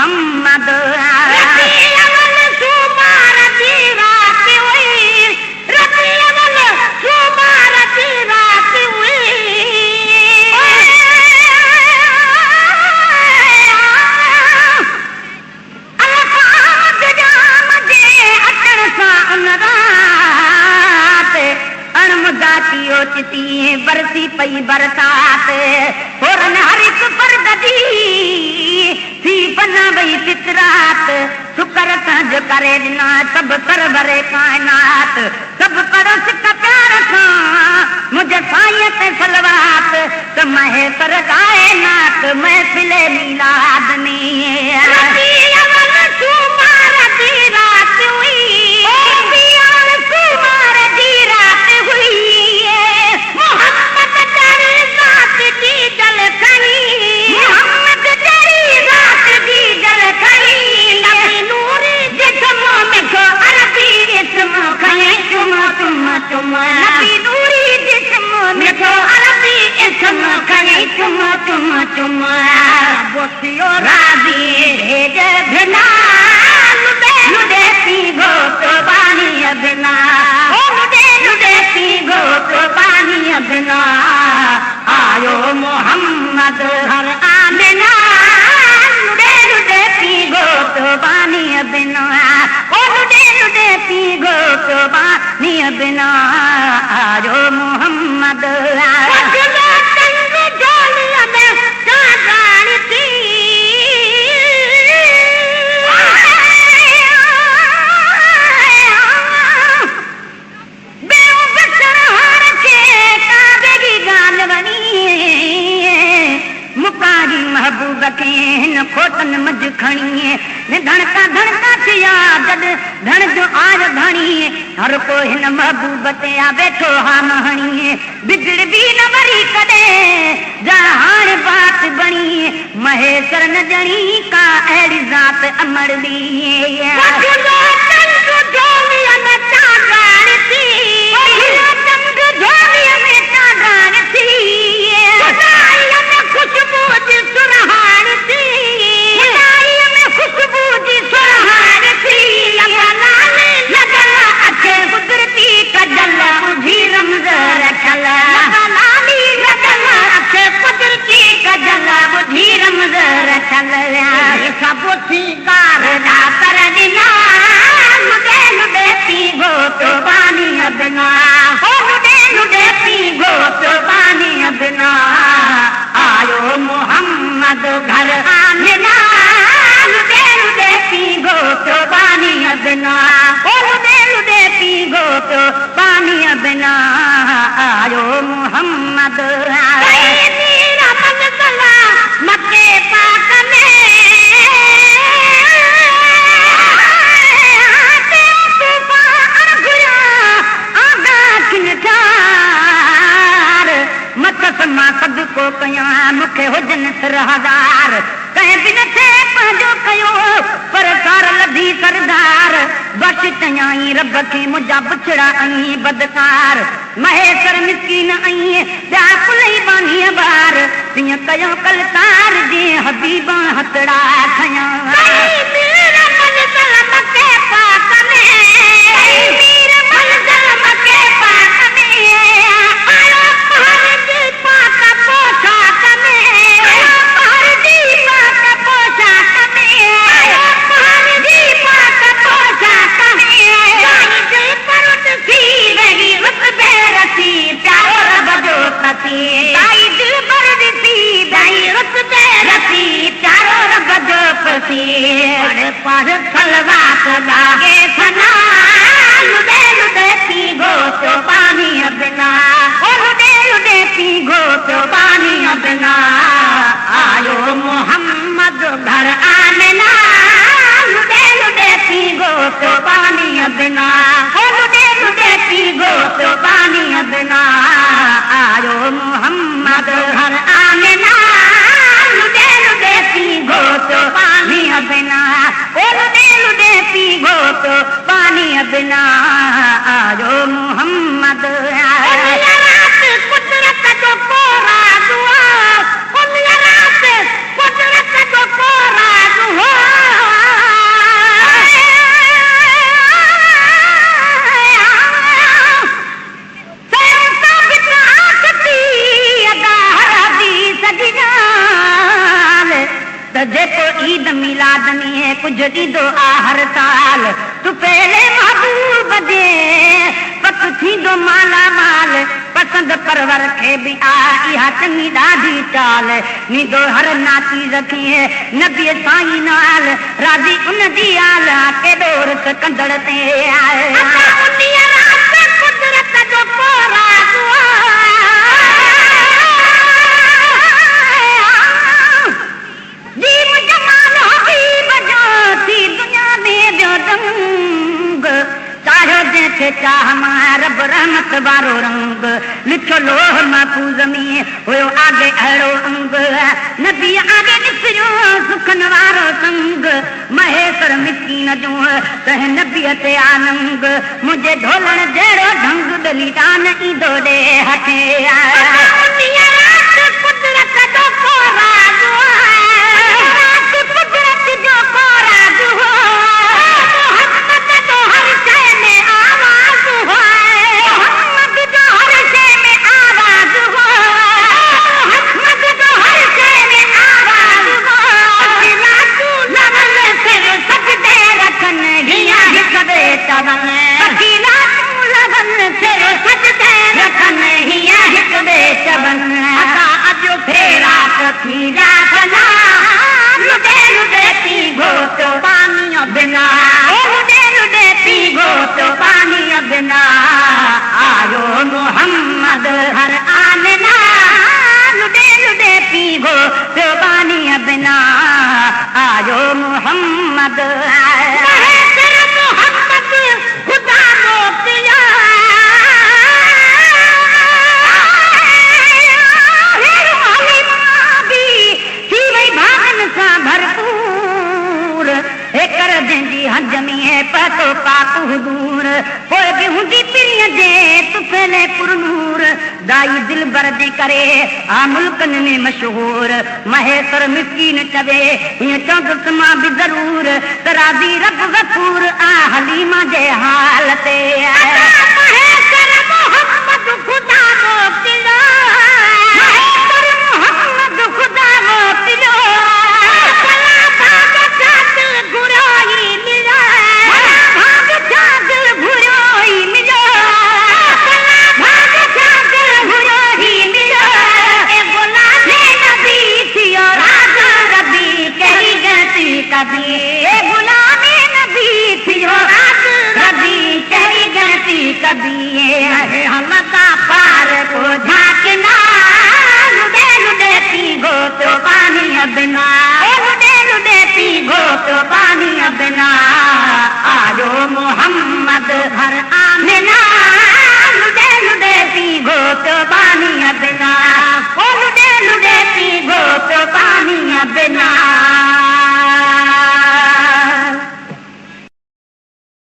मोहम्मद बरसी पई बरसात फौरन हर एक पर्द दी थी बना वई फितरात शुक्र तंज करे ॾिना सभु सरवरे काइनात सभु पड़ोस प्यार खां मुंहिंजे साईं ते सलवात त महे कर काइनात महफ़िल मीलाद में आयो मोहम्मद हर आमिना लुडे लुडे पी गोत बानी बिना ओ लुडे लुडे पी गोत बानी बिना आयो मोहम्मद महबूब खे हिन खोटन मज खणी धड़का धड़का थिया जद धड़ जो आर धणी हर को हिन महबूब ते आ वेठो हा महणी बिगड़ भी न वरी कदे जा हाण बात बणी महेश्वर न जणी का अहिड़ी ज़ात अमरली आयो मोहम्मद घर आमिना लुडे लुडे पी गोत बानी बिना ओ लुडे लुडे पी गोत बानी बिना आयो मोहम्मद मक्के पाक में मां सदको कयां मूंखे हुजनि सिरहदार कंहिं बि न थिए पंहिंजो कयो पर कार लधी सरदार बख़्श चयाई रब खे मुंहिंजा पुछड़ा ऐं बदकार महेश्वर मिसकीन ऐं ॿिया कुलई बानीअ ॿार तीअं कयो कलकार जीअं हबीबा हथड़ा खयां पर खलवात लागे फना लुडे लुडे पी गोत पानी बिना ओ लुडे लुडे पी गोत पानी बिना आयो मोहम्मद घर आमिना लुडे लुडे पी गोत पानी बिना ओ लुडे लुडे पी गोत पानी बिना आयो मोहम्मद घर आमिना लुडे लुडे पी गोत पानी बिना ओ लुडे लुडे पी गोत पानी बिना आयो मोहम्मद कुदरत जो कोरा दुआ कुदरत जो कोरा दुआ मिलाद में कुछ ॾींदो आ हर साल तू पहले महबूब दे पक थींदो माला माल पसंद परवर खे बि आ इहा चङी ॾाढी चाल नींदो हर नाती रखिए नबी साईं नाल राज़ी उन जी आल केॾो रुस कंदड़ ते कुदरत जो जीव जमाल हबीब जो थी दुनिया में ॿियो रंग चाढ़ियो जंहिंखे चाह मां रब रहमत वारो रंग लिखियो लोह महफूज़ में हुयो आगे अहिड़ो अंग नबी आगे निकिरियो सुखन वारो संग महेश्वर मिसकीन जो कंहिं नबीअ ते आनंग मुंहिंजे ढोलण जहिड़ो ढंग ॾली कान ईंदो ॾे हथे कुदरत जो को राज़ कुदरत जो को राज़ मोहम्मद जो हर शइ में आवाज़ मोहम्मद जो हर शइ में आवाज़ मोहम्मद जो हर शइ में आवाज़ लवल सिर सजदे रखन हीअं हिक ॿिए चवनि लवल सिर सजदे रखन हीअं हिक ॿिए चवनि असां अॼु फेरा थी भला लुॾे लुॾे पी घोट पाणीअ बिना लुॾे लुॾे पी घोट पाणीअ बिना आयो मोहम्मद हर आमिना लुॾे लुॾे पी घोट पाणीअ बिना आयो मोहम्मद मोहम्मद ख़ुदा मोकिलिया भरपूर एकर जंहिंजी हज में पतो पाक हुदूर पोइ बि हूंदी पिरीअ जे तुफेले पुरनूर दाई दिल बर जे करे आ मुल्कनि में मशहूर महेश्वर मिसकीन चवे हीअं चवंदुसि मां बि ज़रूर त राज़ी रब गफूर आ हलीमा जे हाल ते महेश्वर मोहम्मद ख़ुदा मोकिलियो महेश्वर मोहम्मद ख़ुदा मोकिलियो गुलामी नबी थियो रबी कही गणती कभी हमका पार को झांकना लुॾे लुॾे पी घोट पानी बिना लुॾे लुॾे पी घोट